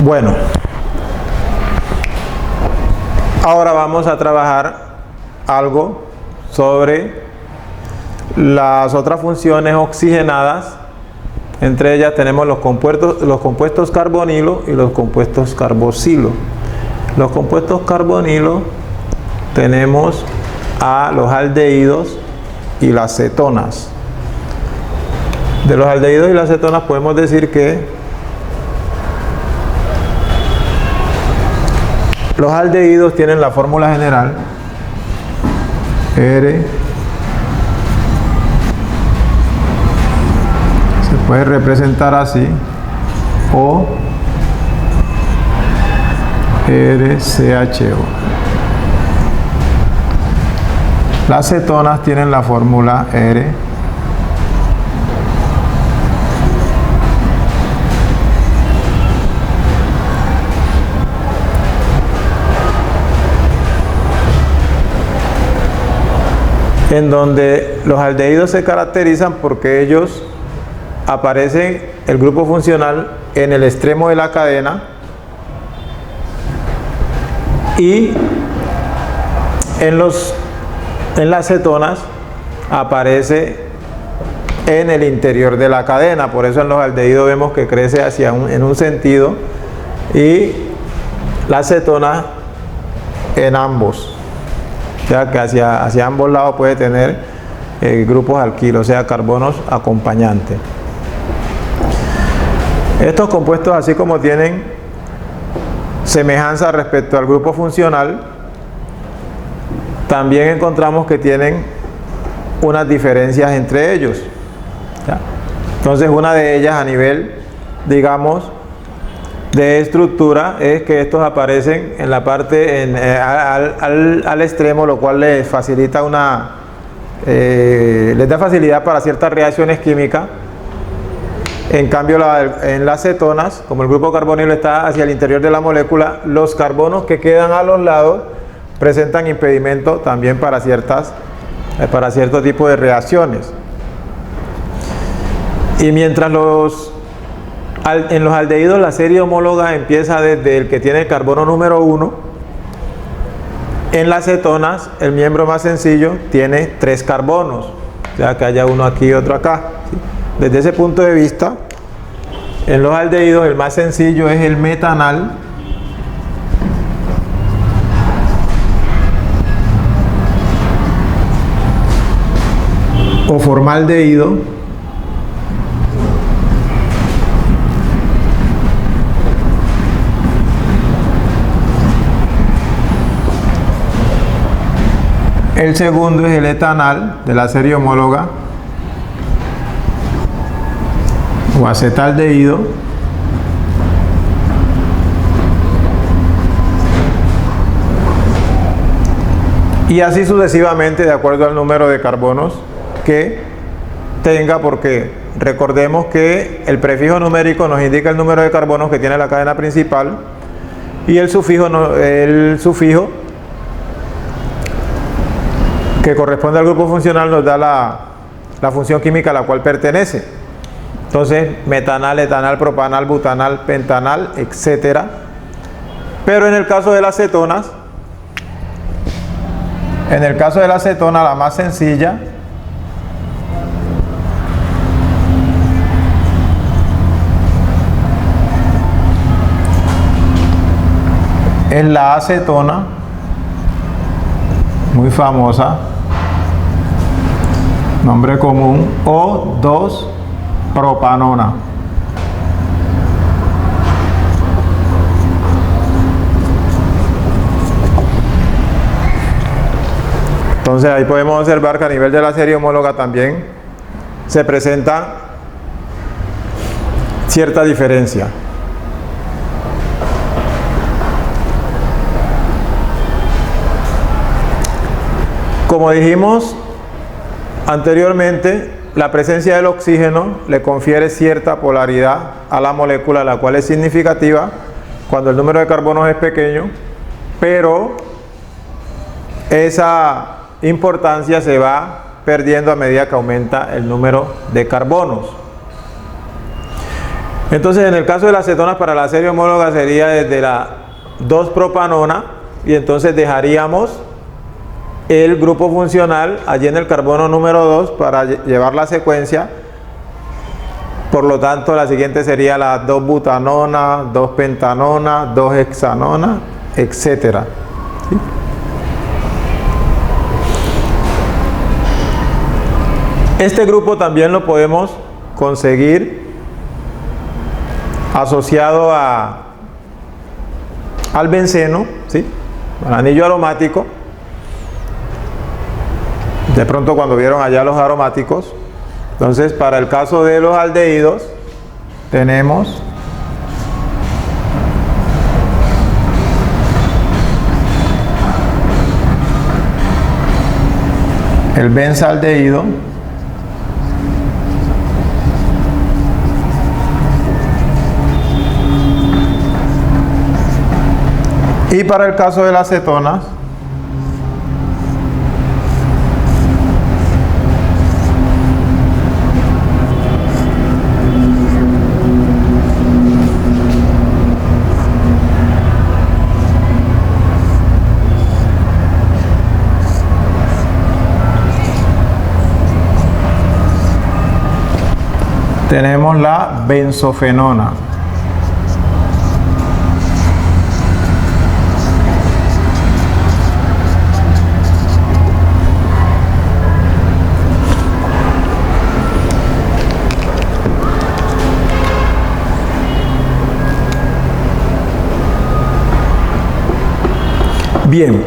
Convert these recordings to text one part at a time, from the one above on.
Bueno, ahora vamos a trabajar algo sobre las otras funciones oxigenadas. Entre ellas tenemos los compuestos carbonilo y los compuestos carboxilo. Los compuestos carbonilo tenemos a los aldehídos y las cetonas. De los aldehídos y las cetonas podemos decir que los aldehídos tienen la fórmula general R, se puede representar así, O RCHO. Las cetonas tienen la fórmula R en donde los aldehídos se caracterizan porque ellos aparecen el grupo funcional en el extremo de la cadena y en las cetonas aparece en el interior de la cadena. Por eso en los aldehídos vemos que crece en un sentido y las cetonas en ambos. O sea que hacia ambos lados puede tener grupos alquilos, o sea, carbonos acompañantes. Estos compuestos, así como tienen semejanza respecto al grupo funcional, también encontramos que tienen unas diferencias entre ellos. ¿Ya? Entonces, una de ellas a nivel, digamos, de estructura es que estos aparecen en la parte al extremo, lo cual les facilita les da facilidad para ciertas reacciones químicas. En cambio, en las cetonas, como el grupo carbonilo está hacia el interior de la molécula, los carbonos que quedan a los lados presentan impedimento también para cierto tipo de reacciones. Y mientras en los aldehídos la serie homóloga empieza desde el que tiene el carbono número 1, en las cetonas el miembro más sencillo tiene 3 carbonos, o sea que haya uno aquí y otro acá. ¿Sí? Desde ese punto de vista, en los aldehídos el más sencillo es el metanal, o formaldehído, el segundo es el etanal de la serie homóloga o acetaldehído, y así sucesivamente de acuerdo al número de carbonos que tenga, porque recordemos que el prefijo numérico nos indica el número de carbonos que tiene la cadena principal y el sufijo que corresponde al grupo funcional nos da la función química a la cual pertenece. Entonces, metanal, etanal, propanal, butanal, pentanal, etc. Pero en el caso de las cetonas, la más sencilla, es la acetona, muy famosa, nombre común, o 2-propanona. Entonces ahí podemos observar que a nivel de la serie homóloga también se presenta cierta diferencia. Como dijimos anteriormente, la presencia del oxígeno le confiere cierta polaridad a la molécula, la cual es significativa cuando el número de carbonos es pequeño, pero esa importancia se va perdiendo a medida que aumenta el número de carbonos. Entonces, en el caso de las cetonas, para la serie homóloga sería desde la 2-propanona, y entonces dejaríamos el grupo funcional allí en el carbono número 2 para llevar la secuencia. Por lo tanto, la siguiente sería la 2-butanona, 2-pentanona, 2-hexanona, etcétera. ¿Sí? Este grupo también lo podemos conseguir asociado al benceno, ¿sí? Al anillo aromático. De pronto cuando vieron allá los aromáticos, entonces para el caso de los aldehídos tenemos el benzaldehído, y para el caso de las cetonas tenemos la benzofenona. Bien,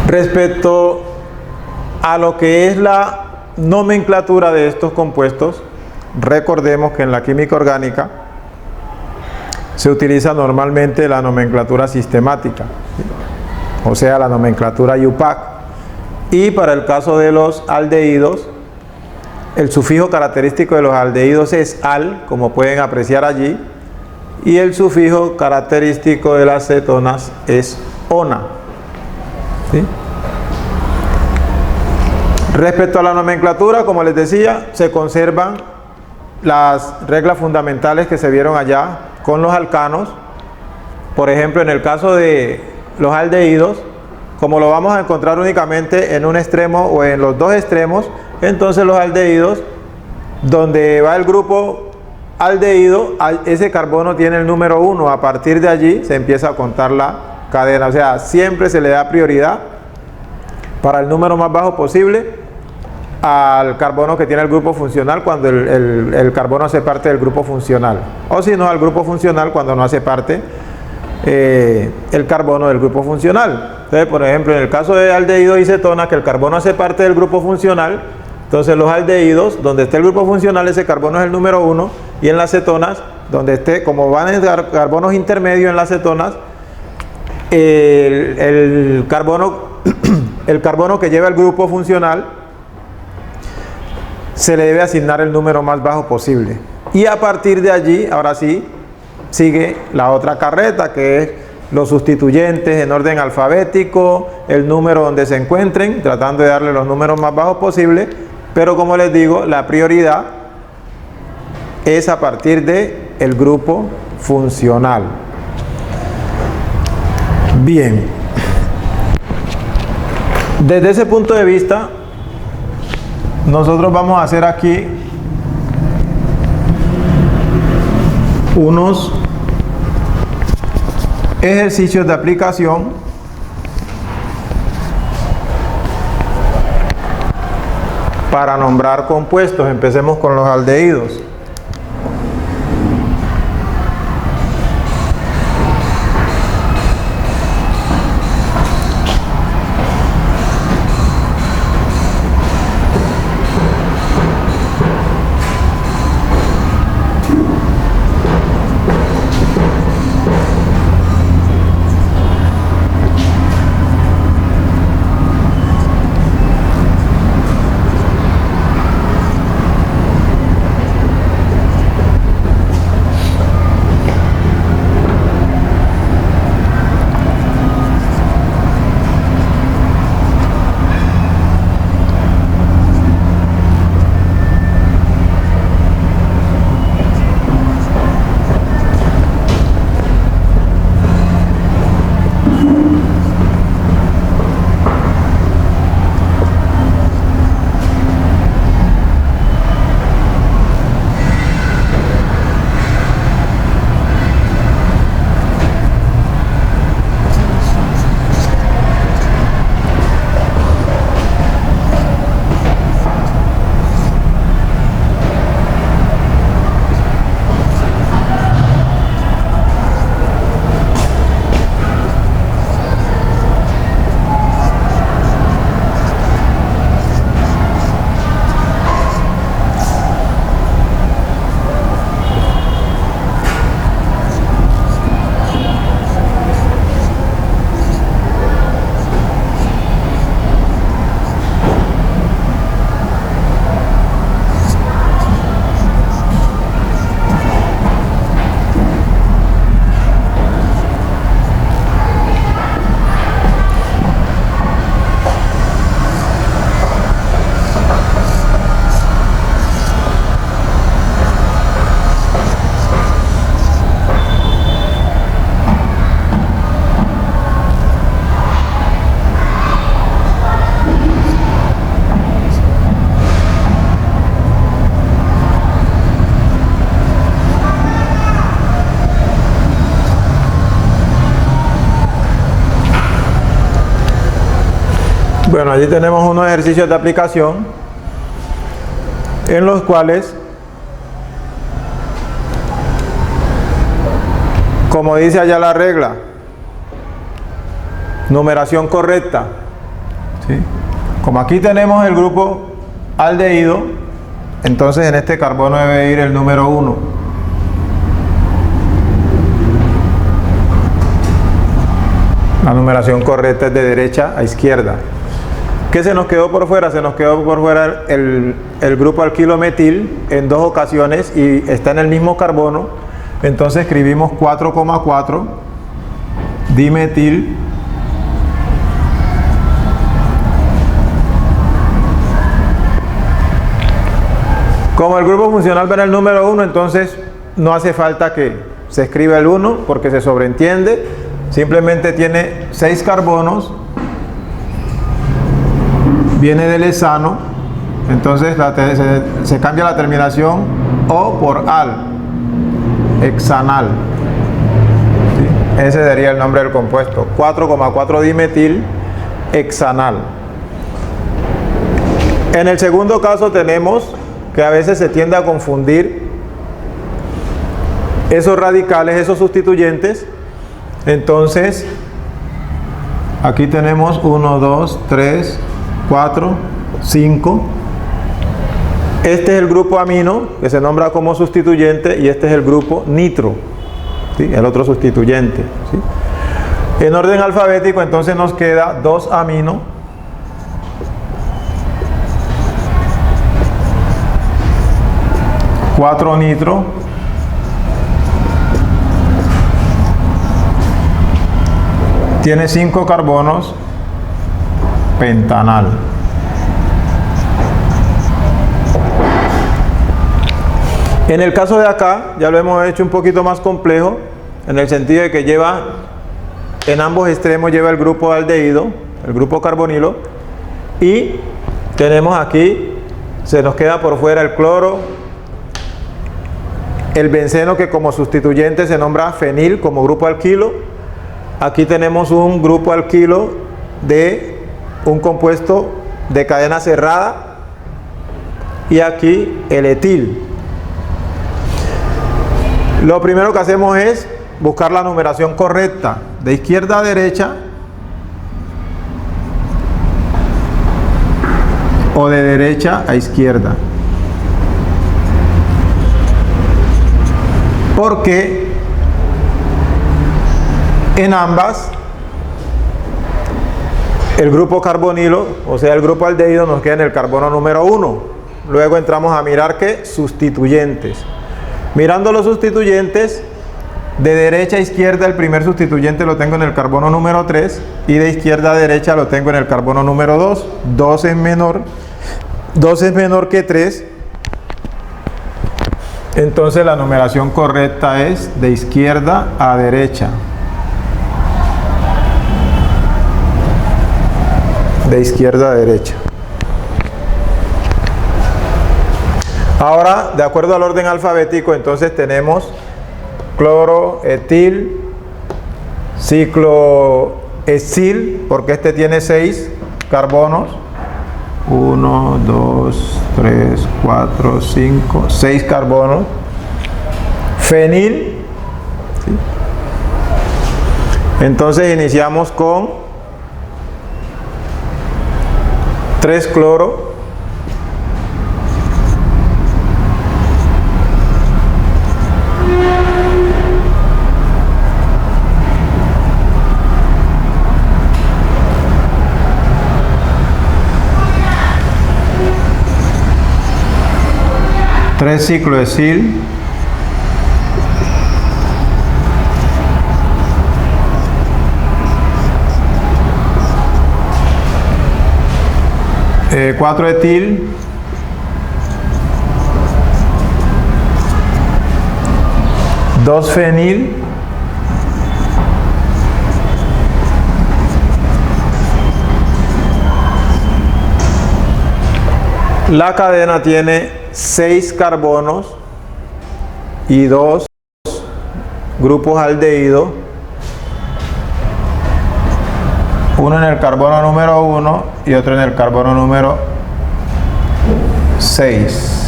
respecto a lo que es la nomenclatura de estos compuestos, recordemos que en la química orgánica se utiliza normalmente la nomenclatura sistemática, o sea, la nomenclatura IUPAC, y para el caso de los aldehídos, el sufijo característico de los aldehídos es al, como pueden apreciar allí, y el sufijo característico de las cetonas es ona. ¿Sí? Respecto a la nomenclatura, como les decía, se conservan las reglas fundamentales que se vieron allá con los alcanos. Por ejemplo, en el caso de los aldehídos, como lo vamos a encontrar únicamente en un extremo o en los dos extremos, entonces los aldehídos, donde va el grupo aldehído, ese carbono tiene el número 1. A partir de allí se empieza a contar la cadena. O sea, siempre se le da prioridad para el número más bajo posible al carbono que tiene el grupo funcional cuando el carbono hace parte del grupo funcional, o si no al grupo funcional cuando no hace parte el carbono del grupo funcional. Entonces, por ejemplo, en el caso de aldehídos y cetonas, que el carbono hace parte del grupo funcional, entonces los aldehídos, donde esté el grupo funcional, ese carbono es el número 1, y en las cetonas, donde esté, como van a dar carbonos intermedios en las cetonas, el carbono que lleva el grupo funcional se le debe asignar el número más bajo posible. Y a partir de allí, ahora sí, sigue la otra carreta, que es los sustituyentes en orden alfabético, el número donde se encuentren, tratando de darle los números más bajos posibles, pero como les digo, la prioridad es a partir de el grupo funcional. Bien, desde ese punto de vista, nosotros vamos a hacer aquí unos ejercicios de aplicación para nombrar compuestos. Empecemos con los aldehídos. Bueno, allí tenemos unos ejercicios de aplicación en los cuales, como dice allá la regla, numeración correcta, ¿sí? Como aquí tenemos el grupo aldehído, entonces en este carbono debe ir el número 1. La numeración correcta es de derecha a izquierda. ¿Qué se nos quedó por fuera? Se nos quedó por fuera el grupo alquilometil en 2 ocasiones y está en el mismo carbono. Entonces escribimos 4,4 dimetil como el grupo funcional va en el número 1, entonces no hace falta que se escriba el 1 porque se sobreentiende. Simplemente tiene 6 carbonos, viene del hexano, entonces se cambia la terminación O por al, hexanal, ¿sí? Ese sería el nombre del compuesto, 4,4 dimetil hexanal. En el segundo caso tenemos que a veces se tiende a confundir esos radicales, esos sustituyentes. Entonces aquí tenemos 1, 2, 3, 4, 5. Este es el grupo amino que se nombra como sustituyente y este es el grupo nitro, ¿sí? El otro sustituyente, ¿sí? En orden alfabético entonces nos queda 2 amino, 4 nitro, tiene 5 carbonos, pentanal. En el caso de acá, ya lo hemos hecho un poquito más complejo, en el sentido de que lleva, en ambos extremos lleva el grupo aldehído, el grupo carbonilo, y tenemos aquí, se nos queda por fuera el cloro, el benceno que como sustituyente se nombra fenil como grupo alquilo. Aquí tenemos un grupo alquilo de un compuesto de cadena cerrada y aquí el etil. Lo primero que hacemos es buscar la numeración correcta de izquierda a derecha o de derecha a izquierda. Porque en ambas el grupo carbonilo, o sea el grupo aldehído, nos queda en el carbono número 1. Luego entramos a mirar ¿qué? Sustituyentes. Mirando los sustituyentes, de derecha a izquierda el primer sustituyente lo tengo en el carbono número 3 y de izquierda a derecha lo tengo en el carbono número 2. 2 es menor que 3. Entonces la numeración correcta es de izquierda a derecha. De izquierda a derecha. Ahora, de acuerdo al orden alfabético, entonces tenemos cloro, etil, ciclohexil, porque este tiene 6 carbonos. 1, 2, 3, 4, 5, 6 carbonos. Fenil, ¿sí? Entonces iniciamos con 3 cloro, tres ciclohexil, cuatro etil, dos fenil, la cadena tiene 6 carbonos y 2 grupos aldehídos. Uno en el carbono número 1 y otro en el carbono número 6.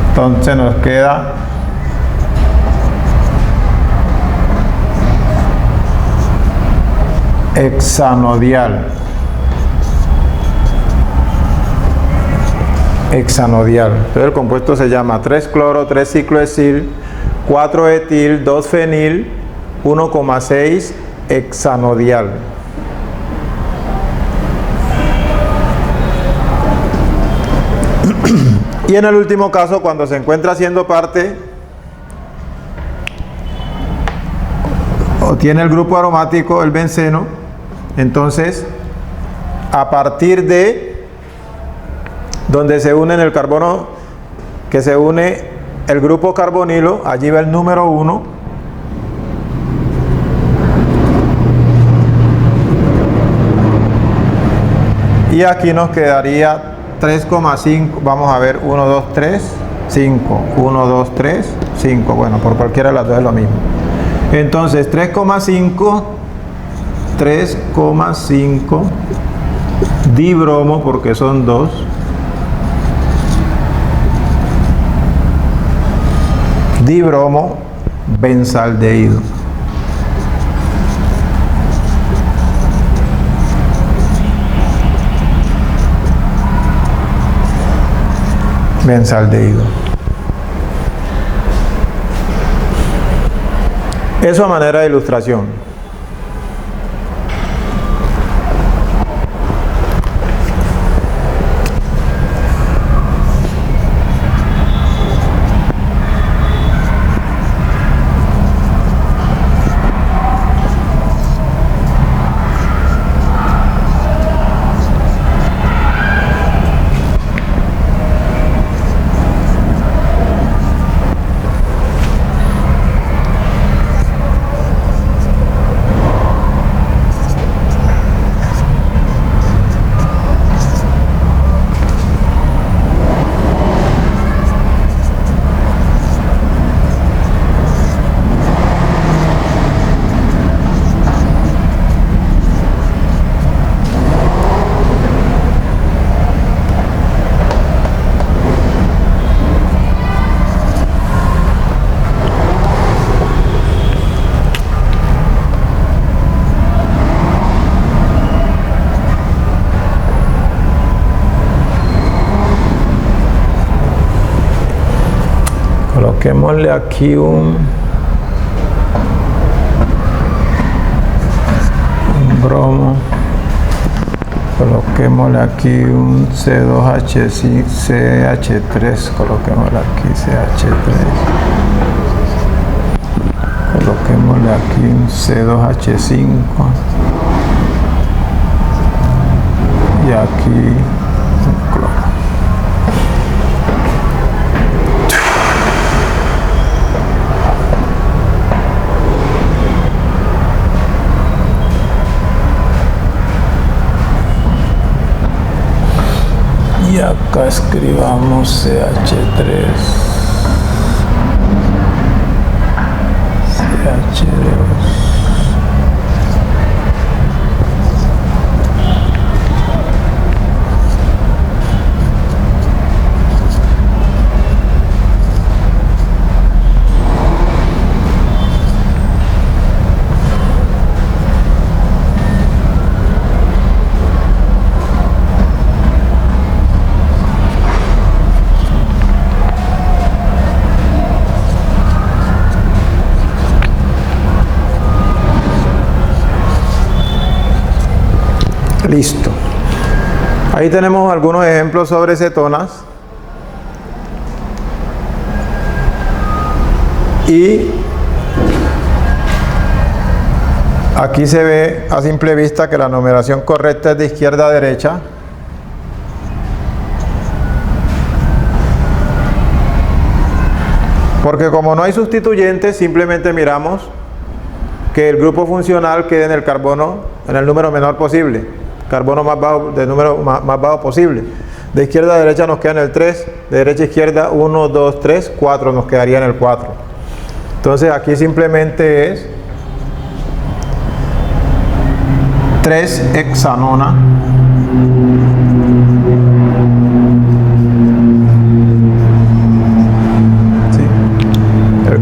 Entonces nos queda hexanodial. Entonces el compuesto se llama 3-cloro, 3-ciclohexil, 4-etil, 2-fenil, 1,6 hexanodial. Y en el último caso, cuando se encuentra siendo parte o tiene el grupo aromático, el benceno, entonces a partir de donde se une en el carbono, que se une el grupo carbonilo, allí va el número 1. Y aquí nos quedaría 3,5, vamos a ver, 1, 2, 3, 5, 1, 2, 3, 5, bueno, por cualquiera de las dos es lo mismo. Entonces 3,5 dibromo, porque son 2, dibromo benzaldehído. Benzaldehído. Eso a manera de ilustración. Coloquémosle aquí un bromo, coloquémosle aquí un CH3, coloquémosle aquí CH3, coloquémosle aquí un C2H5 y aquí un cloro. Y acá escribamos CH3, CH2. Listo. Ahí tenemos algunos ejemplos sobre cetonas. Y aquí se ve a simple vista que la numeración correcta es de izquierda a derecha. Porque como no hay sustituyentes, simplemente miramos que el grupo funcional quede en el carbono, en el número menor posible. Carbono más bajo, del número más bajo posible. De izquierda a derecha nos queda en el 3, de derecha a izquierda 1, 2, 3, 4, nos quedaría en el 4. Entonces aquí simplemente es 3-hexanona. ¿Sí? El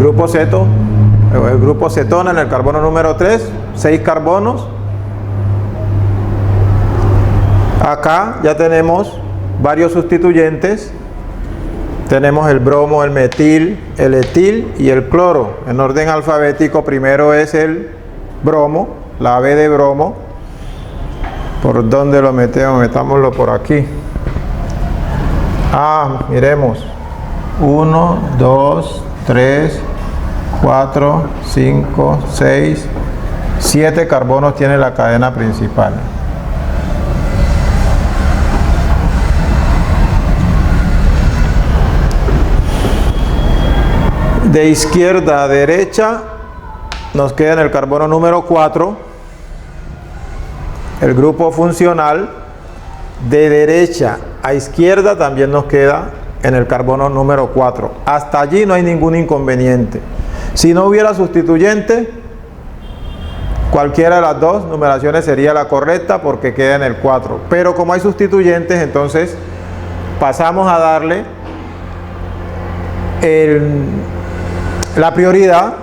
grupo cetona en el carbono número 3, 6 carbonos. Acá ya tenemos varios sustituyentes. Tenemos el bromo, el metil, el etil y el cloro. En orden alfabético, primero es el bromo, la B de bromo. ¿Por dónde lo metemos? Metámoslo por aquí. Miremos. 1, 2, 3, 4, 5, 6, 7 carbonos tiene la cadena principal. De izquierda a derecha nos queda en el carbono número 4 el grupo funcional. De derecha a izquierda también nos queda en el carbono número 4. Hasta allí no hay ningún inconveniente. Si no hubiera sustituyente, cualquiera de las dos numeraciones sería la correcta porque queda en el 4. Pero como hay sustituyentes, entonces pasamos a darle la prioridad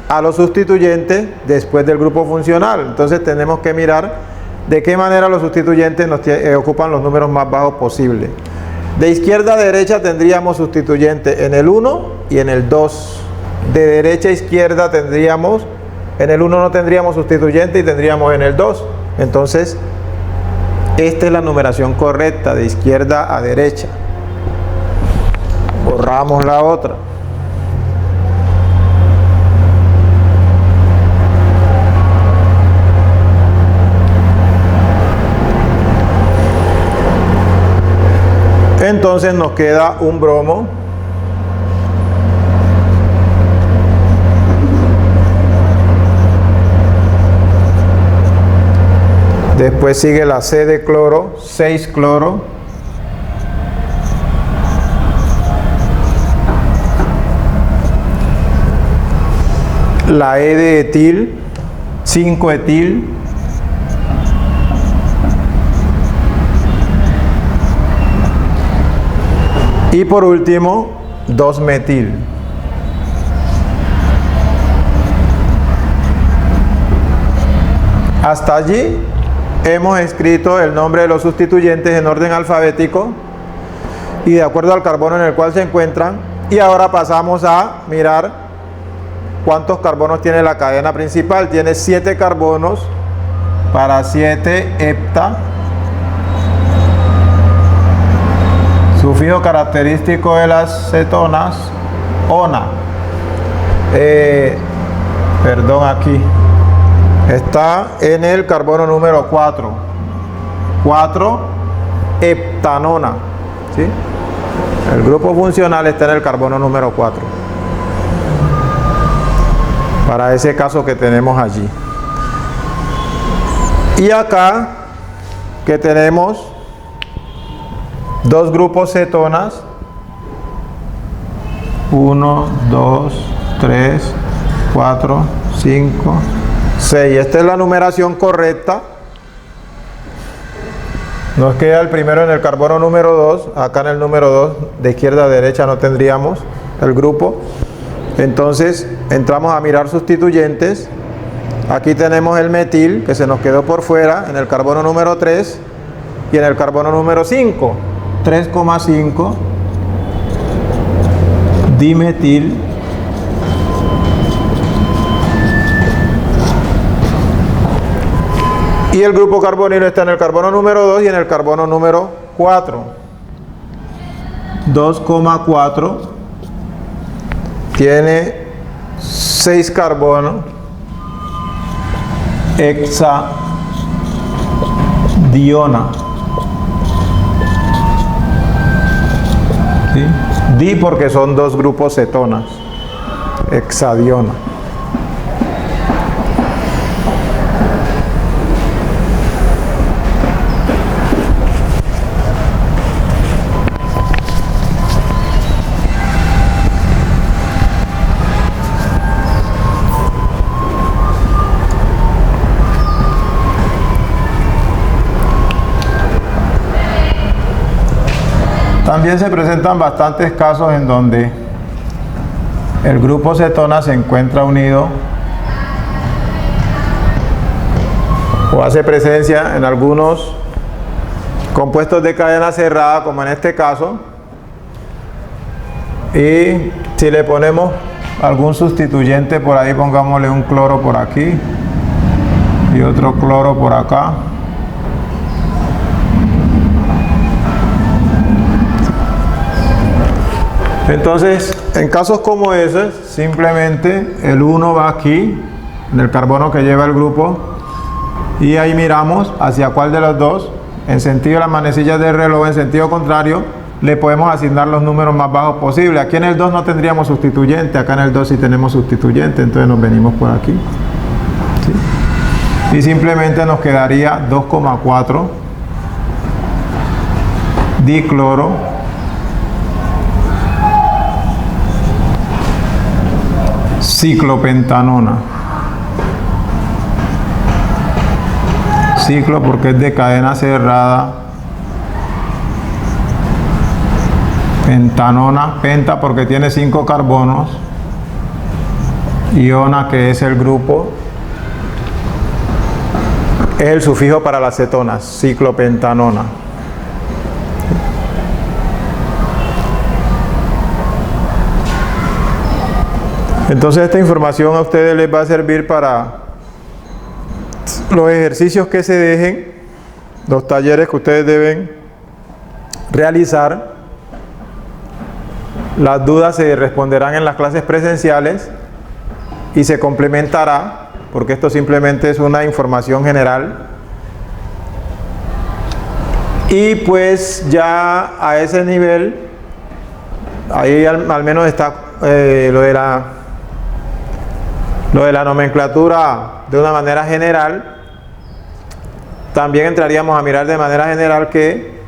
a los sustituyentes después del grupo funcional. Entonces tenemos que mirar de qué manera los sustituyentes ocupan los números más bajos posibles. De izquierda a derecha tendríamos sustituyente en el 1 y en el 2. De derecha a izquierda tendríamos, en el 1 no tendríamos sustituyente y tendríamos en el 2. Entonces, esta es la numeración correcta de izquierda a derecha. Borramos la otra. Entonces nos queda un bromo. Después sigue la C de cloro, 6 cloro. La E de etil, 5 etil. Y por último, 2 metil. Hasta allí hemos escrito el nombre de los sustituyentes en orden alfabético y de acuerdo al carbono en el cual se encuentran. Y ahora pasamos a mirar cuántos carbonos tiene la cadena principal. Tiene 7 carbonos para 7 hepta. Sufijo característico de las cetonas, ona. Aquí. Está en el carbono número 4. 4 heptanona. ¿Sí? El grupo funcional está en el carbono número 4. Para ese caso que tenemos allí. Y acá que tenemos 2 grupos cetonas, 1, 2, 3, 4, 5, 6. Esta es la numeración correcta. Nos queda el primero en el carbono número 2. Acá en el número 2, de izquierda a derecha no tendríamos el grupo. Entonces entramos a mirar sustituyentes. Aquí tenemos el metil que se nos quedó por fuera en el carbono número 3 y en el carbono número 5. 3,5 dimetil y el grupo carbonilo está en el carbono número 2 y en el carbono número 4. 2,4 tiene 6 carbonos, hexadiona. ¿Sí? Di porque son 2 grupos cetonas, hexadiona. También se presentan bastantes casos en donde el grupo cetona se encuentra unido o hace presencia en algunos compuestos de cadena cerrada, como en este caso. Y si le ponemos algún sustituyente por ahí, pongámosle un cloro por aquí y otro cloro por acá. Entonces, en casos como esos, simplemente el 1 va aquí, en el carbono que lleva el grupo, y ahí miramos hacia cuál de los dos, en sentido de las manecillas del reloj, en sentido contrario, le podemos asignar los números más bajos posibles. Aquí en el 2 no tendríamos sustituyente, acá en el 2 sí tenemos sustituyente, entonces nos venimos por aquí. ¿Sí? Y simplemente nos quedaría 2,4 dicloro ciclopentanona. Ciclo porque es de cadena cerrada. Pentanona, penta porque tiene 5 carbonos. Iona, que es el grupo, es el sufijo para las cetonas, ciclopentanona. Entonces esta información a ustedes les va a servir para los ejercicios que se dejen, los talleres que ustedes deben realizar. Las dudas se responderán en las clases presenciales y se complementará, porque esto simplemente es una información general. Y pues ya a ese nivel, ahí al menos está lo de la nomenclatura de una manera general. También entraríamos a mirar de manera general que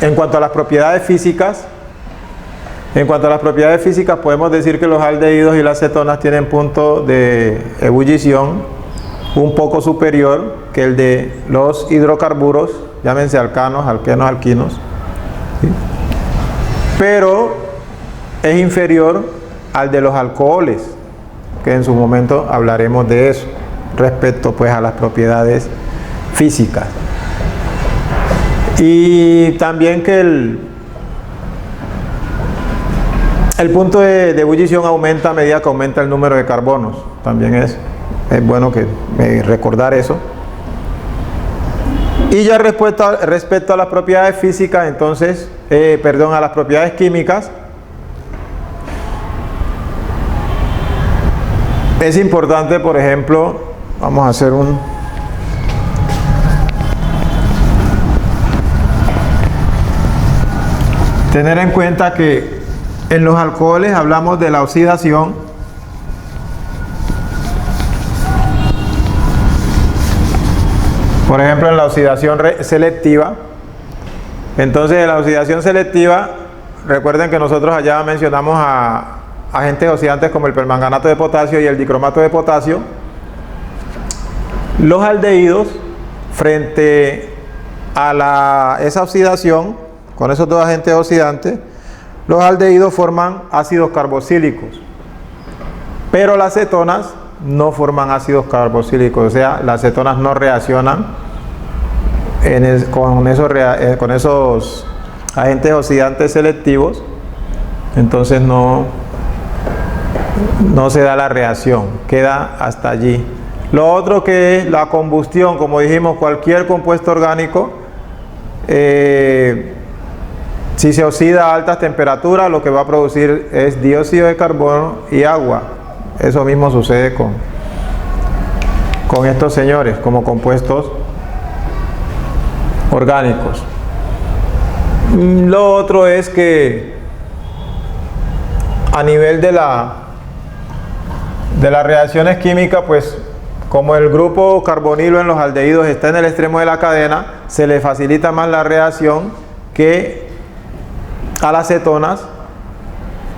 en cuanto a las propiedades físicas, podemos decir que los aldehídos y las cetonas tienen punto de ebullición un poco superior que el de los hidrocarburos, llámense alcanos, alquenos, alquinos, ¿sí? Pero es inferior al de los alcoholes, que en su momento hablaremos de eso, respecto pues a las propiedades físicas. Y también que el punto de ebullición aumenta a medida que aumenta el número de carbonos. También es bueno que recordar eso. Y ya respecto a las propiedades físicas, entonces, a las propiedades químicas, es importante, por ejemplo, vamos a hacer tener en cuenta que en los alcoholes hablamos de la oxidación. Por ejemplo, en la oxidación selectiva. Entonces, en la oxidación selectiva, recuerden que nosotros allá mencionamos a agentes oxidantes como el permanganato de potasio y el dicromato de potasio. Los aldehídos, frente a esa oxidación, con esos dos agentes oxidantes, los aldehídos forman ácidos carboxílicos, pero las cetonas no forman ácidos carboxílicos, o sea, las cetonas no reaccionan con esos agentes oxidantes selectivos, entonces no se da la reacción, queda hasta allí. Lo otro que es la combustión, como dijimos, cualquier compuesto orgánico, si se oxida a altas temperaturas, lo que va a producir es dióxido de carbono y agua. Eso mismo sucede con estos señores, como compuestos orgánicos. Lo otro es que a nivel de las reacciones químicas, pues como el grupo carbonilo en los aldehídos está en el extremo de la cadena, se le facilita más la reacción que a las cetonas,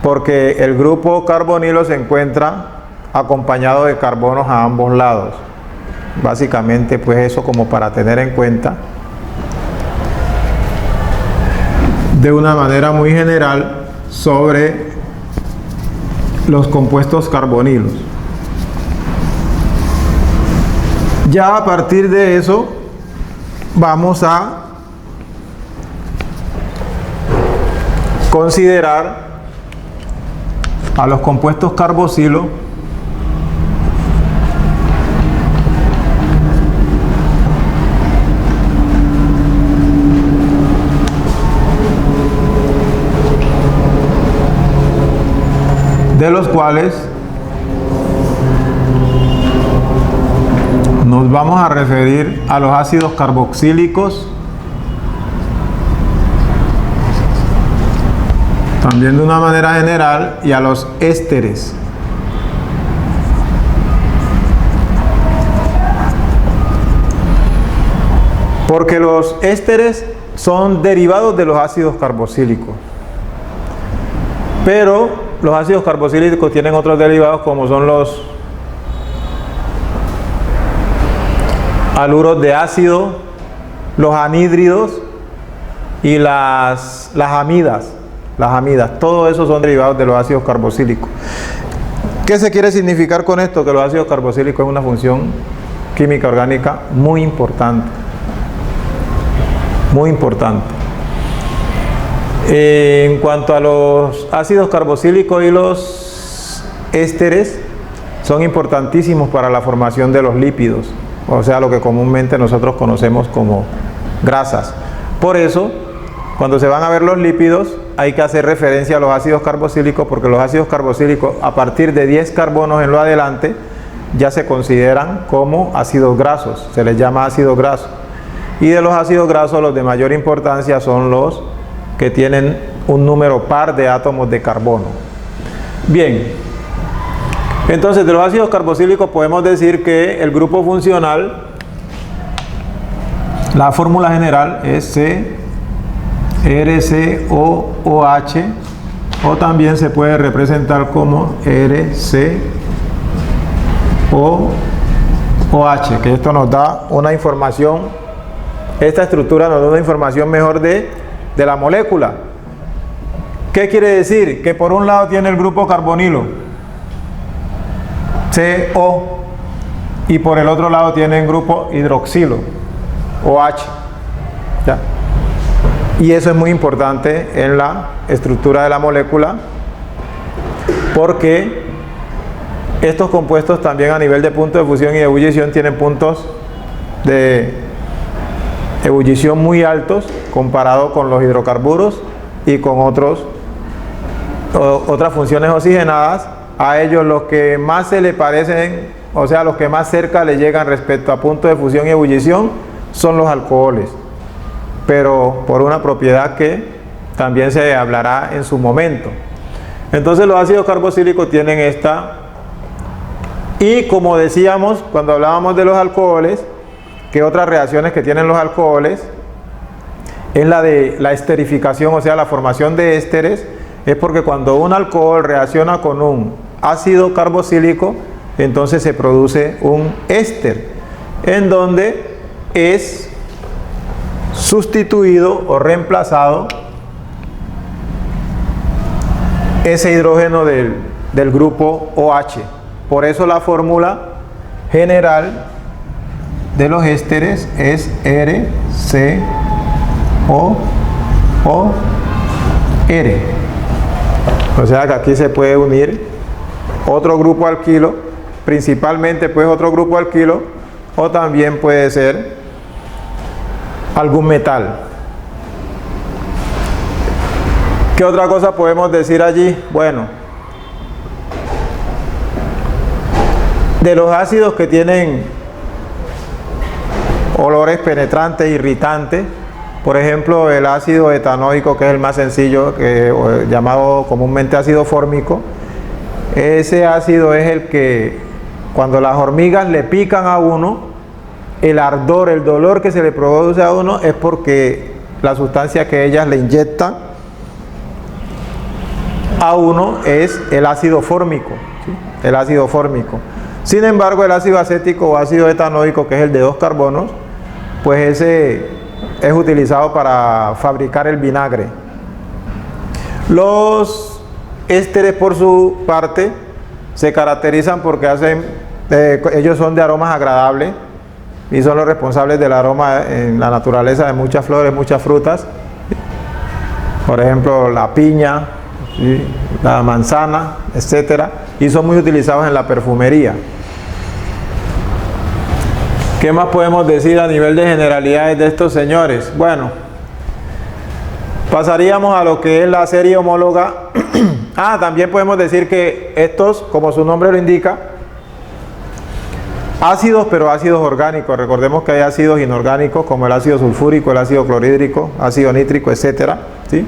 porque el grupo carbonilo se encuentra acompañado de carbonos a ambos lados. Básicamente, pues eso como para tener en cuenta. de una manera muy general sobre los compuestos carbonilos. Ya a partir de eso vamos a considerar a los compuestos carboxilo de los cuales nos vamos a referir a los ácidos carboxílicos, también de una manera general, y a los ésteres. Porque los ésteres son derivados de los ácidos carboxílicos. Pero los ácidos carboxílicos tienen otros derivados, como son los haluros de ácido, los anhídridos y las amidas. Las amidas, todo eso son derivados de los ácidos carboxílicos. ¿Qué se quiere significar con esto? Que los ácidos carboxílicos es una función química orgánica muy importante. Muy importante. En cuanto a los ácidos carboxílicos y los ésteres, son importantísimos para la formación de los lípidos, o sea, lo que comúnmente nosotros conocemos como grasas. Por eso, cuando se van a ver los lípidos, hay que hacer referencia a los ácidos carboxílicos, porque los ácidos carboxílicos, a partir de 10 carbonos en lo adelante, ya se consideran como ácidos grasos, se les llama ácido graso. Y de los ácidos grasos, los de mayor importancia son los que tienen un número par de átomos de carbono. Bien, entonces de los ácidos carboxílicos podemos decir que el grupo funcional, la fórmula general es CRCOOH, o también se puede representar como RCOOH, que esto nos da una información, esta estructura nos da una información mejor de la molécula. ¿Qué quiere decir? Que por un lado tiene el grupo carbonilo, CO, y por el otro lado tiene el grupo hidroxilo, OH. ¿Ya? Y eso es muy importante en la estructura de la molécula, porque estos compuestos también a nivel de punto de fusión y de ebullición tienen puntos de ebullición muy altos comparado con los hidrocarburos y con otras funciones oxigenadas. A ellos los que más se le parecen, o sea, los que más cerca le llegan respecto a punto de fusión y ebullición, son los alcoholes, pero por una propiedad que también se hablará en su momento. Entonces los ácidos carboxílicos tienen esta, y como decíamos cuando hablábamos de los alcoholes, que otras reacciones que tienen los alcoholes es la de la esterificación, o sea, la formación de ésteres. Es porque cuando un alcohol reacciona con un ácido carboxílico, entonces se produce un éster, en donde es sustituido o reemplazado ese hidrógeno del grupo OH. Por eso la fórmula general de los ésteres es RCOOR. O sea que aquí se puede unir otro grupo alquilo, principalmente pues otro grupo alquilo, o también puede ser algún metal. ¿Qué otra cosa podemos decir allí? Bueno, de los ácidos que tienen olores penetrantes, irritantes, por ejemplo el ácido etanoico, que es el más sencillo, llamado comúnmente ácido fórmico. Ese ácido es el que cuando las hormigas le pican a uno, el ardor, el dolor que se le produce a uno es porque la sustancia que ellas le inyectan a uno es el ácido fórmico, ¿sí? El ácido fórmico. Sin embargo, el ácido acético o ácido etanoico, que es el de 2 carbonos, pues ese es utilizado para fabricar el vinagre. Los ésteres, por su parte, se caracterizan porque ellos son de aromas agradables y son los responsables del aroma en la naturaleza de muchas flores, muchas frutas. Por ejemplo, la piña, ¿sí?, la manzana, etcétera, y son muy utilizados en la perfumería. ¿Qué más podemos decir a nivel de generalidades de estos señores? Bueno, pasaríamos a lo que es la serie homóloga. También podemos decir que estos, como su nombre lo indica, ácidos, pero ácidos orgánicos. Recordemos que hay ácidos inorgánicos como el ácido sulfúrico, el ácido clorhídrico, ácido nítrico, etcétera, ¿sí?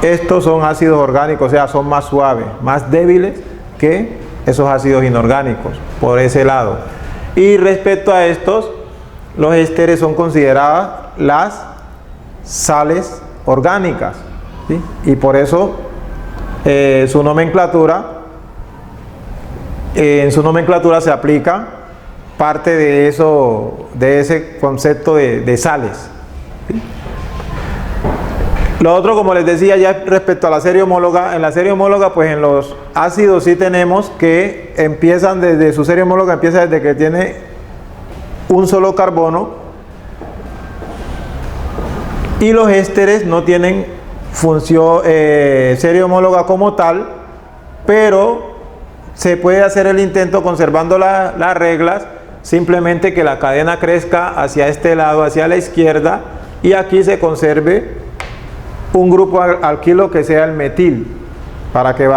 Estos son ácidos orgánicos, o sea, son más suaves, más débiles que esos ácidos inorgánicos, por ese lado. Y respecto a estos, los ésteres son consideradas las sales orgánicas, ¿sí? Y por eso en su nomenclatura se aplica parte de eso, de ese concepto de sales, ¿sí? Lo otro, como les decía ya respecto a la serie homóloga, en la serie homóloga, pues en los ácidos sí tenemos que empiezan desde su serie homóloga, empieza desde que tiene un solo carbono, y los ésteres no tienen función serie homóloga como tal, pero se puede hacer el intento conservando las reglas, simplemente que la cadena crezca hacia este lado, hacia la izquierda, y aquí se conserve un grupo alquilo que sea el metil, para que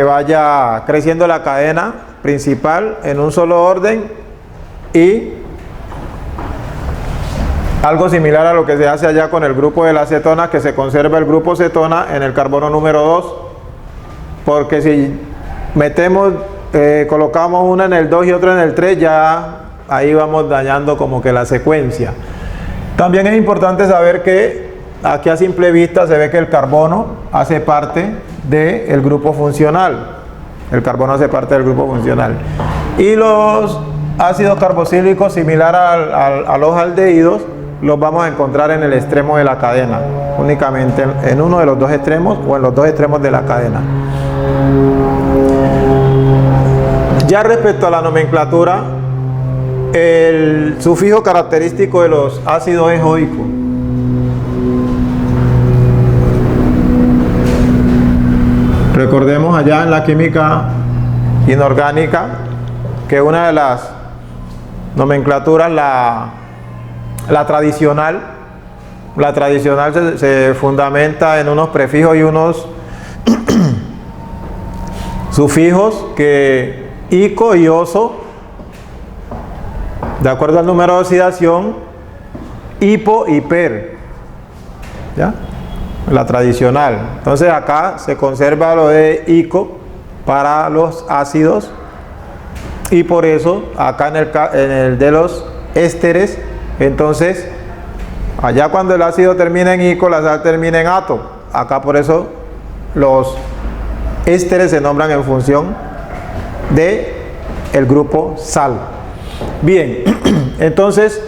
vaya creciendo la cadena principal en un solo orden, y algo similar a lo que se hace allá con el grupo de la cetona, que se conserva el grupo cetona en el carbono número 2, porque si colocamos una en el 2 y otra en el 3, ya ahí vamos dañando como que la secuencia. También es importante saber que aquí a simple vista se ve que el carbono hace parte del grupo funcional. El carbono hace parte del grupo funcional. Y los ácidos carboxílicos, similar a los aldehídos, los vamos a encontrar en el extremo de la cadena, únicamente en uno de los dos extremos o en los dos extremos de la cadena. Ya respecto a la nomenclatura, el sufijo característico de los ácidos es oico. Recordemos allá en la química inorgánica que una de las nomenclaturas, la tradicional se fundamenta en unos prefijos y unos sufijos, que ico y oso, de acuerdo al número de oxidación, hipo y per, ¿ya? La tradicional. Entonces acá se conserva lo de ico para los ácidos, y por eso acá en el de los ésteres, entonces allá cuando el ácido termina en ico, la sal termina en ato. Acá por eso los ésteres se nombran en función de el grupo sal. Bien, entonces,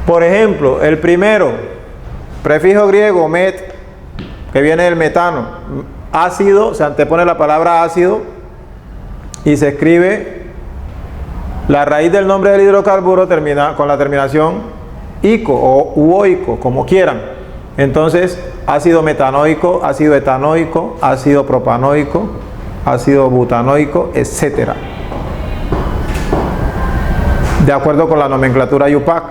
por ejemplo, el primero, prefijo griego met, que viene del metano, ácido, se antepone la palabra ácido y se escribe la raíz del nombre del hidrocarburo termina con la terminación ico o uoico, como quieran. Entonces, ácido metanoico, ácido etanoico, ácido propanoico, ácido butanoico, etcétera, de acuerdo con la nomenclatura IUPAC.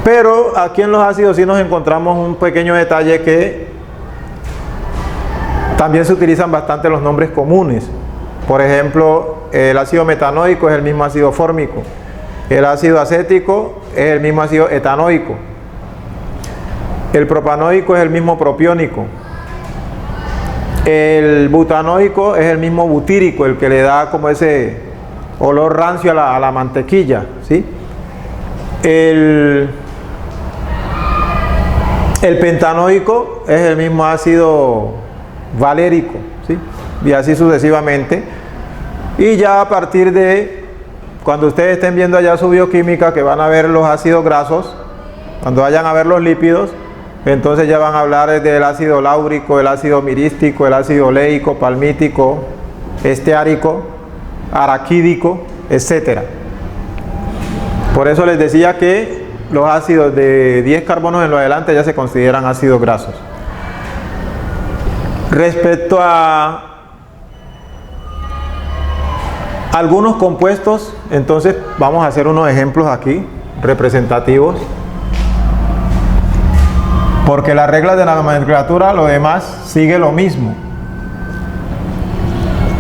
Pero aquí en los ácidos sí nos encontramos un pequeño detalle, que también se utilizan bastante los nombres comunes. Por ejemplo, el ácido metanoico es el mismo ácido fórmico, el ácido acético es el mismo ácido etanoico, el propanoico es el mismo propiónico, el butanoico es el mismo butírico, el que le da como ese olor rancio a la mantequilla, ¿sí? El pentanoico es el mismo ácido valérico, ¿sí? Y así sucesivamente. Y ya a partir de cuando ustedes estén viendo allá su bioquímica, que van a ver los ácidos grasos, Cuando vayan a ver los lípidos, entonces ya van a hablar del ácido láurico, el ácido mirístico, el ácido oleico, palmítico, esteárico, araquídico, etc. Por eso les decía que los ácidos de 10 carbonos en lo adelante ya se consideran ácidos grasos. Respecto a algunos compuestos, entonces vamos a hacer unos ejemplos aquí representativos, porque las reglas de la nomenclatura, lo demás sigue lo mismo.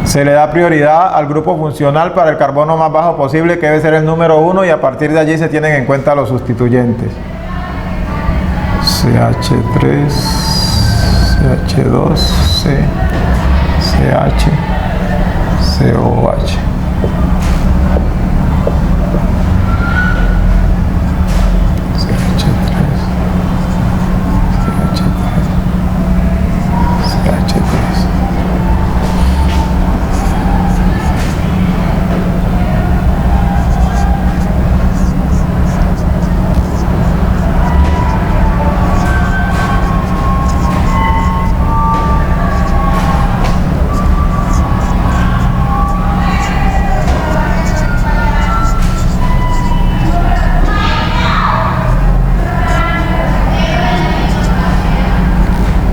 Se le da prioridad al grupo funcional para el carbono más bajo posible, que debe ser el número 1, y a partir de allí se tienen en cuenta los sustituyentes. CH3, CH2, C, CH, COH.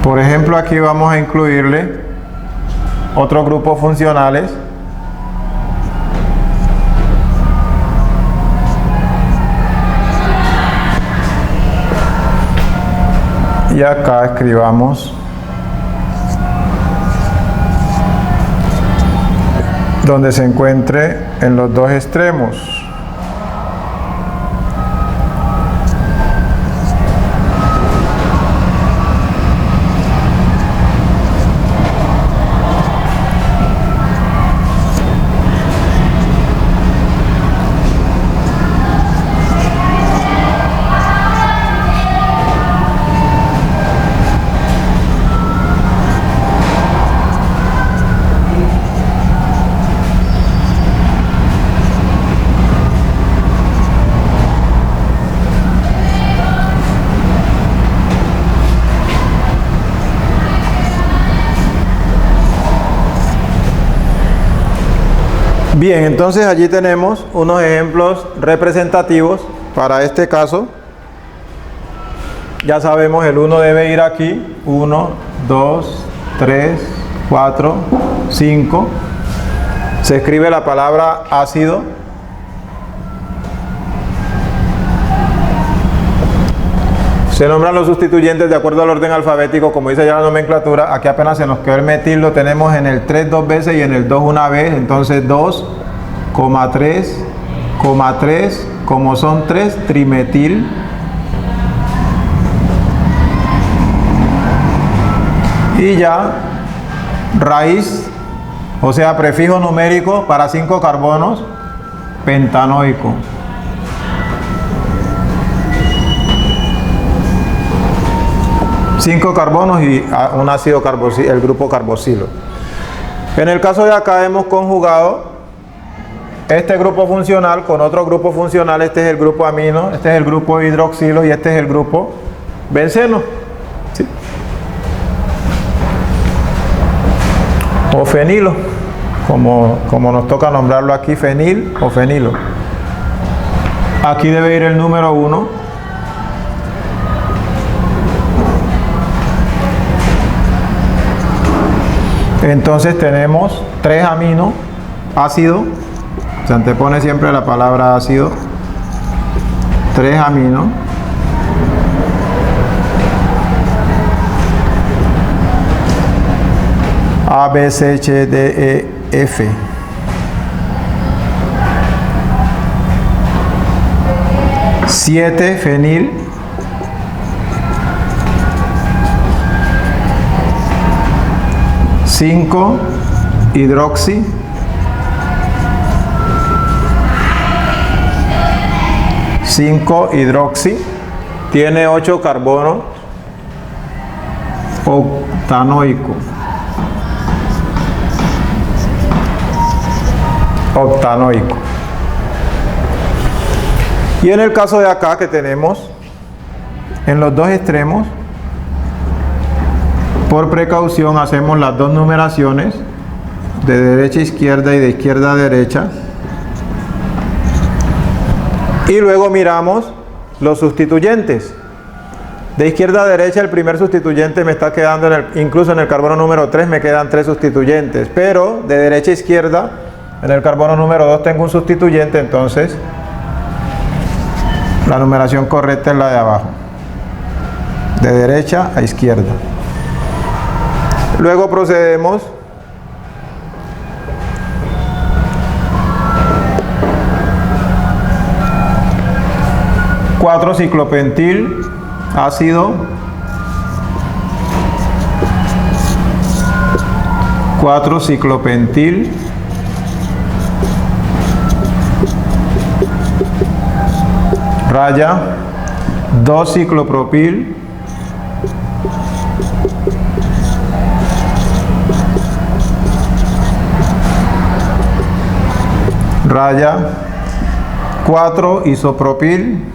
Por ejemplo, aquí vamos a incluirle otros grupos funcionales. Y acá escribamos donde se encuentre en los dos extremos. Bien, entonces allí tenemos unos ejemplos representativos para este caso. Ya sabemos, el 1 debe ir aquí, 1, 2, 3, 4, 5. Se escribe la palabra ácido. Se nombran los sustituyentes de acuerdo al orden alfabético, como dice ya la nomenclatura. Aquí apenas se nos quedó el metil, lo tenemos en el 3 dos veces y en el 2 una vez. Entonces 2, 3, 3, como son 3, trimetil. Y ya, raíz, o sea, prefijo numérico para 5 carbonos, pentanoico. Cinco carbonos y un ácido carboxilo, el grupo carboxilo. En el caso de acá hemos conjugado este grupo funcional con otro grupo funcional. Este es el grupo amino, este es el grupo hidroxilo y este es el grupo benceno. ¿Sí? O fenilo, como nos toca nombrarlo aquí, fenil o fenilo. Aquí debe ir el número 1. Entonces tenemos 3 amino, ácido, se antepone siempre la palabra ácido, 3 amino, A, B, C, H, D, E, F. Siete fenil, 5 hidroxi, 5 hidroxi, tiene 8 carbonos, octanoico. Octanoico. Y en el caso de acá que tenemos En los dos extremos, por precaución, hacemos las dos numeraciones de derecha a izquierda y de izquierda a derecha. Y luego miramos los sustituyentes. De izquierda a derecha, el primer sustituyente me está quedando, incluso en el carbono número 3 me quedan 3 sustituyentes. Pero de derecha a izquierda, en el carbono número 2 tengo un sustituyente, entonces la numeración correcta es la de abajo. De derecha a izquierda. Luego procedemos ciclopentil ácido, 4-ciclopentil raya, 2-ciclopropil raya, 4-isopropil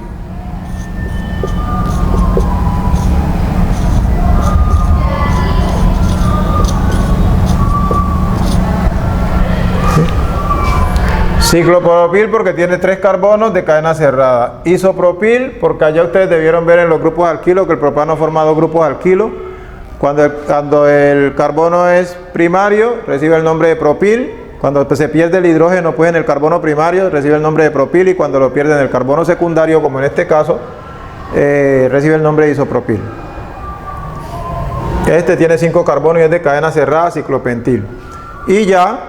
ciclopropil porque tiene 3 carbonos de cadena cerrada. Isopropil porque allá ustedes debieron ver en los grupos alquilo que el propano forma 2 grupos alquilo. Cuando el carbono es primario recibe el nombre de propil. Cuando se pierde el hidrógeno pues en el carbono primario recibe el nombre de propil, y cuando lo pierde en el carbono secundario, como en este caso, recibe el nombre de isopropil. Este tiene 5 carbonos y es de cadena cerrada, ciclopentil. Y ya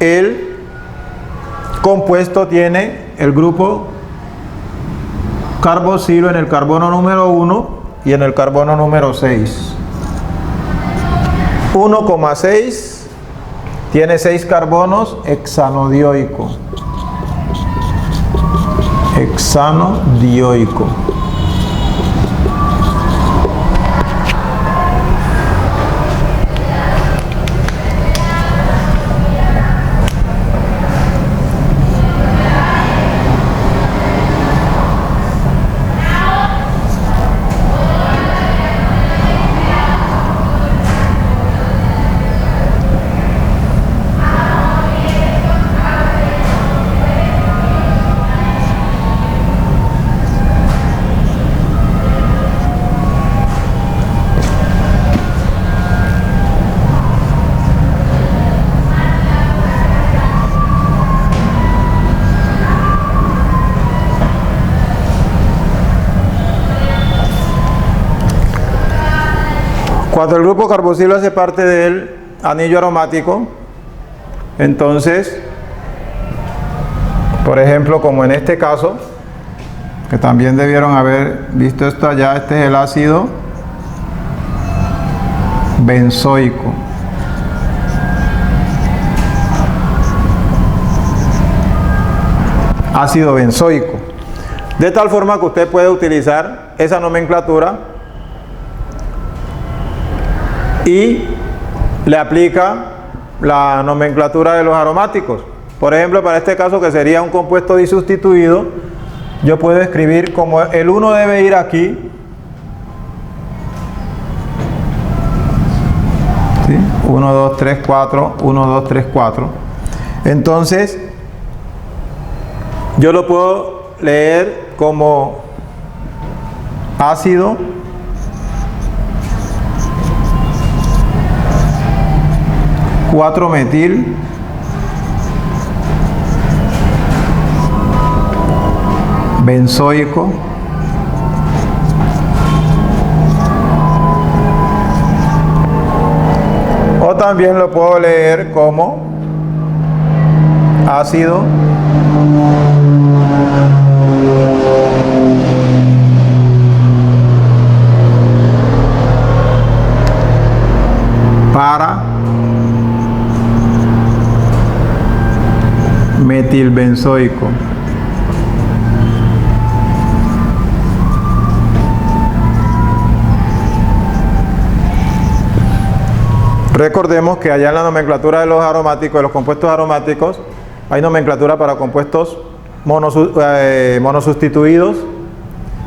el compuesto tiene el grupo carboxilo en el carbono número 1 y en el carbono número 6. 1,6 tiene 6 carbonos, hexanodioico. Hexanodioico. Cuando el grupo carboxilo hace parte del anillo aromático, entonces, por ejemplo, como en este caso, que también debieron haber visto esto allá, este es el ácido benzoico. Ácido benzoico. De tal forma que usted puede utilizar esa nomenclatura y le aplica la nomenclatura de los aromáticos. Por ejemplo, para este caso, que sería un compuesto disustituido, yo puedo escribir como el 1 debe ir aquí, ¿sí? 1, 2, 3, 4, 1, 2, 3, 4. Entonces, yo lo puedo leer como ácido (4-metil) benzoico o también lo puedo leer como ácido para metilbenzoico. Recordemos que allá en la nomenclatura de los aromáticos, de los compuestos aromáticos, hay nomenclatura para compuestos monosustituidos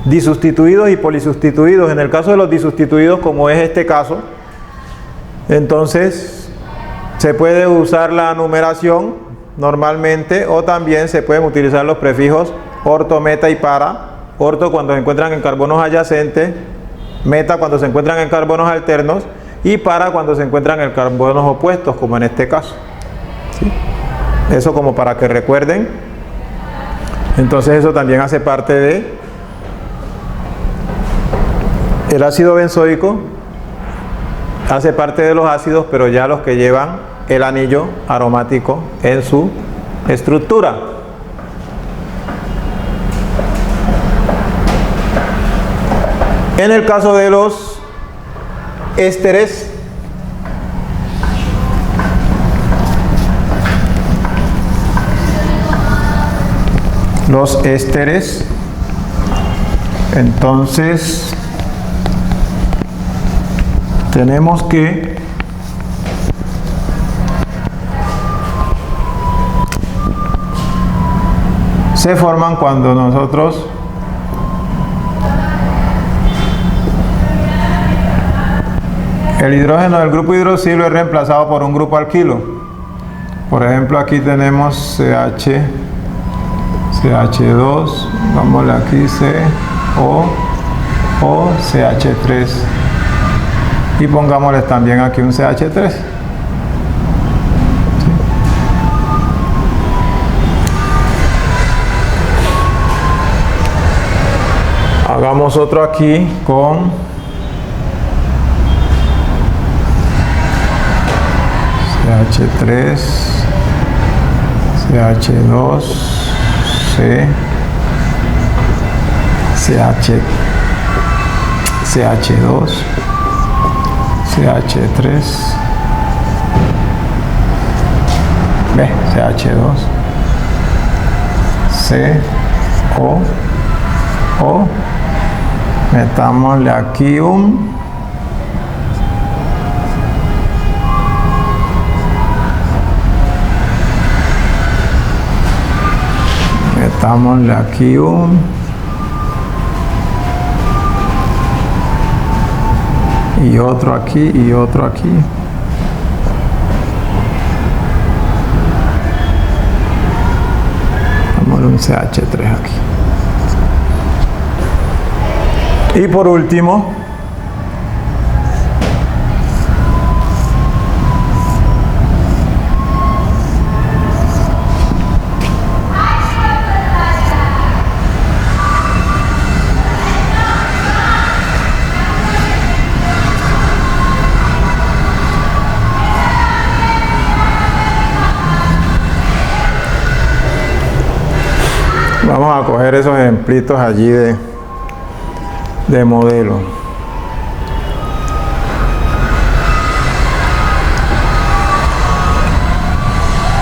Disustituidos y polisustituidos. En el caso de los disustituidos, como es este caso, entonces se puede usar la numeración normalmente, o también se pueden utilizar los prefijos orto, meta y para. Orto cuando se encuentran en carbonos adyacentes, meta cuando se encuentran en carbonos alternos, y para cuando se encuentran en carbonos opuestos, como en este caso. ¿Sí? Eso como para que recuerden. Entonces eso también hace parte de el ácido benzoico, hace parte de los ácidos, pero ya los que llevan el anillo aromático en su estructura. En el caso de los ésteres, entonces tenemos que se forman cuando nosotros el hidrógeno del grupo hidroxilo es reemplazado por un grupo alquilo. Por ejemplo, aquí tenemos CH2, vámonos aquí CO o CH3 y pongámosles también aquí un CH3. ¿Sí? Hagamos otro aquí con CH3, CH2, CH2, CH3, CH2, CO, metámosle aquí metámosle aquí y otro aquí y otro aquí. Vamos a un CH3 aquí. Y por último, vamos a coger esos ejemplitos allí de modelo.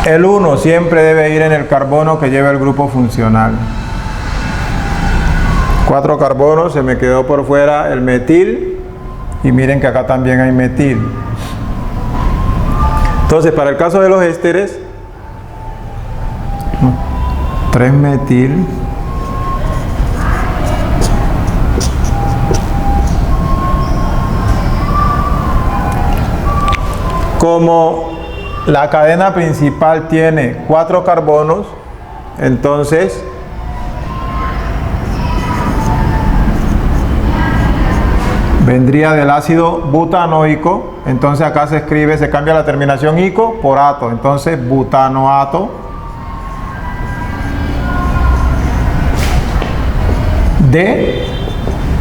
El 1 siempre debe ir en el carbono que lleva el grupo funcional. 4 carbonos, se me quedó por fuera el metil, y miren que acá también hay metil. Entonces, para el caso de los ésteres, 3 metil, como la cadena principal tiene 4 carbonos, entonces vendría del ácido butanoico. Entonces acá se escribe, se cambia la terminación ico por ato, entonces butanoato de,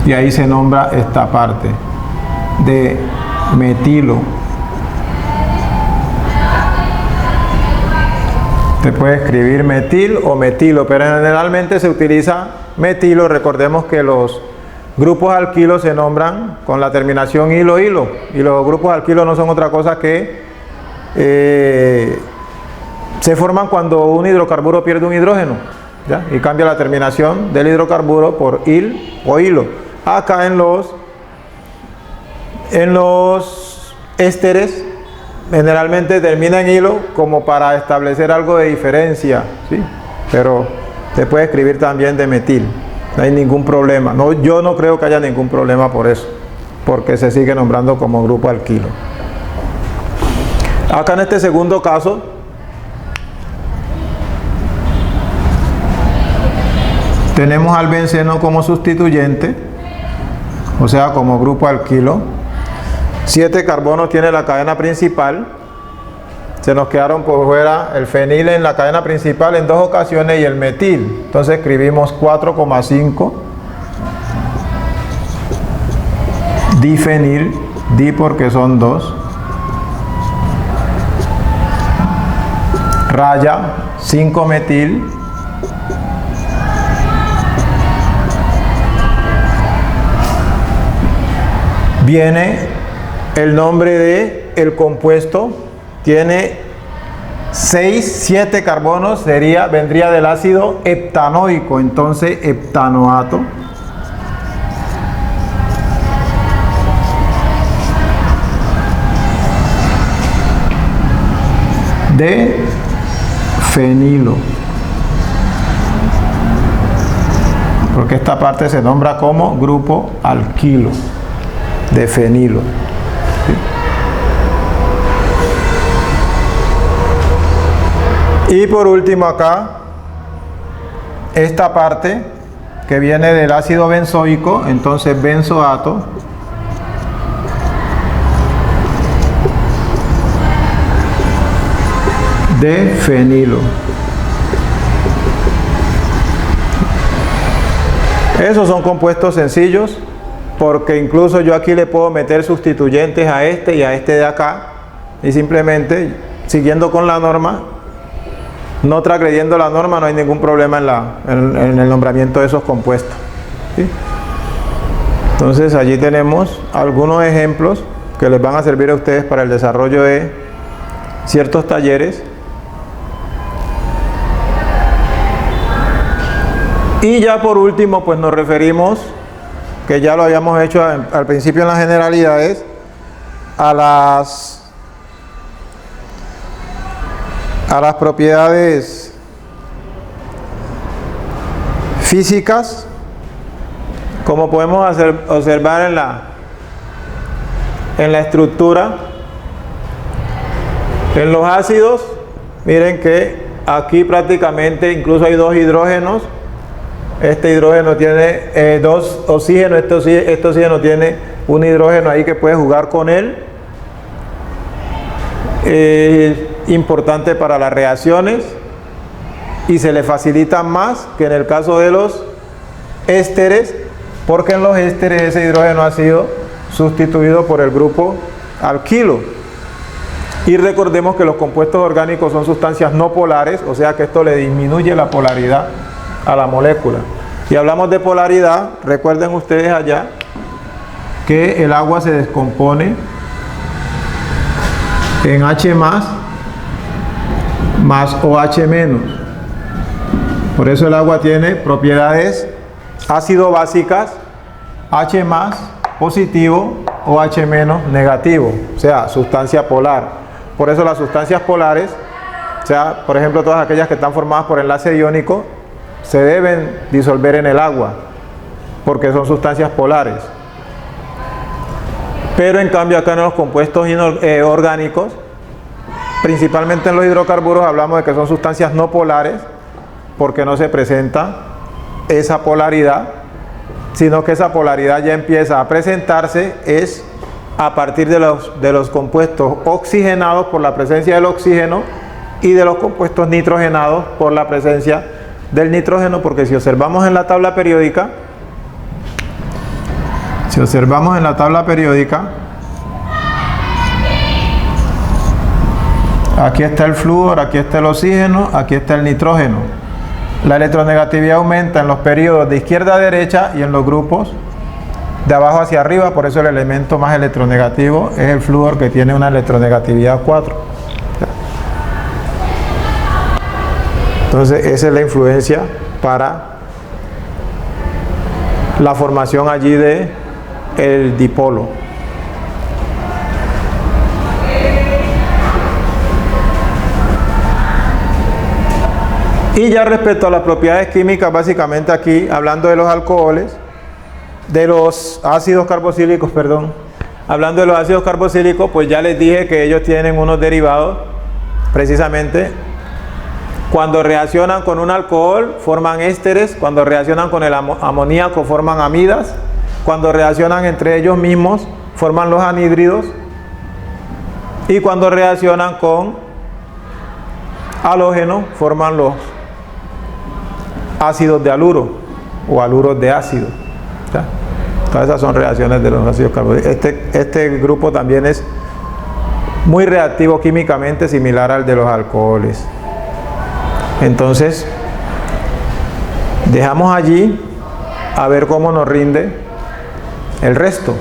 y ahí se nombra esta parte de metilo. Se puede escribir metil o metilo, pero generalmente se utiliza metilo. Recordemos que los grupos alquilos se nombran con la terminación ilo-ilo, y los grupos alquilos no son otra cosa que se forman cuando un hidrocarburo pierde un hidrógeno, ¿ya? Y cambia la terminación del hidrocarburo por il o hilo. Acá en los ésteres generalmente termina en hilo como para establecer algo de diferencia, ¿sí? Pero se puede escribir también de metil, No hay ningún problema. No, yo no creo que haya ningún problema por eso, porque se sigue nombrando como grupo alquilo. Acá en este segundo caso, tenemos al benceno como sustituyente, o sea, como grupo alquilo. 7 carbonos tiene la cadena principal. Se nos quedaron por fuera el fenil en la cadena principal en 2 ocasiones y el metil. Entonces escribimos 4,5 difenil, di porque son 2, raya 5 metil, viene el nombre de el compuesto, tiene 7 carbonos, vendría del ácido heptanoico, entonces heptanoato. De fenilo, porque esta parte se nombra como grupo alquilo de fenilo. ¿Sí? Y por último acá, esta parte que viene del ácido benzoico, entonces benzoato. De fenilo. Esos son compuestos sencillos, porque incluso yo aquí le puedo meter sustituyentes a este y a este de acá, y simplemente siguiendo con la norma, no transgrediendo la norma, no hay ningún problema en el nombramiento de esos compuestos. ¿Sí? Entonces allí tenemos algunos ejemplos que les van a servir a ustedes para el desarrollo de ciertos talleres. Y ya por último, pues nos referimos, que ya lo habíamos hecho al principio en las generalidades, a las propiedades físicas, como podemos observar en la estructura. En los ácidos, miren que aquí prácticamente incluso hay 2 hidrógenos. Este hidrógeno tiene 2 oxígenos, este oxígeno tiene un hidrógeno ahí que puede jugar con él. Importante para las reacciones y se le facilita más que en el caso de los ésteres, porque en los ésteres ese hidrógeno ha sido sustituido por el grupo alquilo. Y recordemos que los compuestos orgánicos son sustancias no polares, o sea que esto le disminuye la polaridad a la molécula. Y hablamos de polaridad, recuerden ustedes allá que el agua se descompone en H más OH menos. Por eso el agua tiene propiedades ácido básicas, H más positivo, OH menos negativo, o sea, sustancia polar. Por eso las sustancias polares, o sea, por ejemplo, todas aquellas que están formadas por enlace iónico, se deben disolver en el agua, porque son sustancias polares. Pero en cambio acá en los compuestos orgánicos, principalmente en los hidrocarburos, hablamos de que son sustancias no polares, porque no se presenta esa polaridad, sino que esa polaridad ya empieza a presentarse es a partir de los compuestos oxigenados por la presencia del oxígeno y de los compuestos nitrogenados por la presencia del nitrógeno, porque si observamos en la tabla periódica, aquí está el flúor, aquí está el oxígeno, aquí está el nitrógeno. La electronegatividad aumenta en los periodos de izquierda a derecha y en los grupos de abajo hacia arriba, por eso el elemento más electronegativo es el flúor, que tiene una electronegatividad 4. Entonces esa es la influencia para la formación allí de el dipolo. Y ya respecto a las propiedades químicas, básicamente aquí, hablando de los alcoholes, de los ácidos carboxílicos, perdón, hablando de los ácidos carboxílicos, pues ya les dije que ellos tienen unos derivados, precisamente, cuando reaccionan con un alcohol forman ésteres, cuando reaccionan con el amoníaco forman amidas, cuando reaccionan entre ellos mismos forman los anhídridos, y cuando reaccionan con halógeno forman los ácidos de haluro o haluros de ácido. ¿Ya? Todas esas son reacciones de los ácidos carboxílicos. Este grupo también es muy reactivo químicamente, similar al de los alcoholes. Entonces, dejamos allí a ver cómo nos rinde el resto.